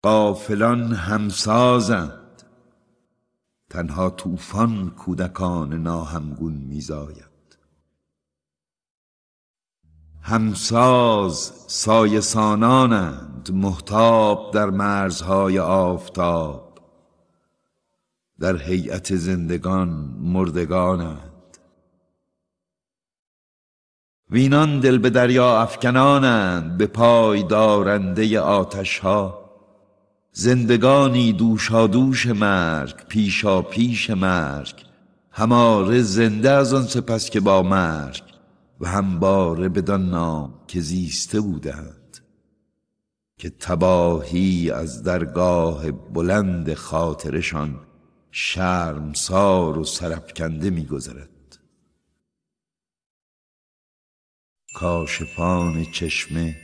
غافلان همسازند، تنها طوفان کودکان ناهمگون میزاید. همساز سایه سانانند، مهتاب در مرزهای آفتاب، در هیئت زندگان مردگانند. وینان دل به دریا افکنانند، به پای دارنده آتش ها. زندگانی دوشادوش مرگ، پیشا پیش مرگ، هماره زنده از آن سپس که با مرگ، و همباره بدان نام که زیسته بودند، که تباهی از درگاه بلند خاطرشان شرمسار و سرافکنده می‌گذرد. کاشفان چشمه،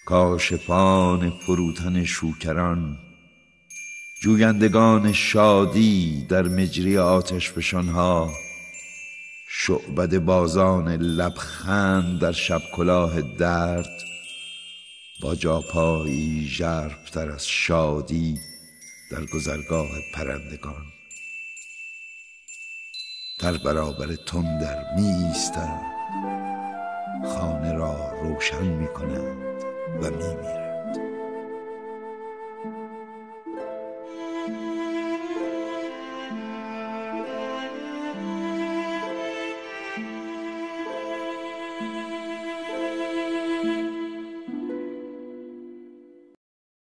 کاشفان فروتن شوکران، جویندگان شادی در مجری آتش فشانها، شعبده بازان لبخند در شب کلاه درد، با جاپایی ژرف‌تر از شادی در گذرگاه پرندگان. در برابر تندر می ایستند، خانه را روشن می کنند و می میرند.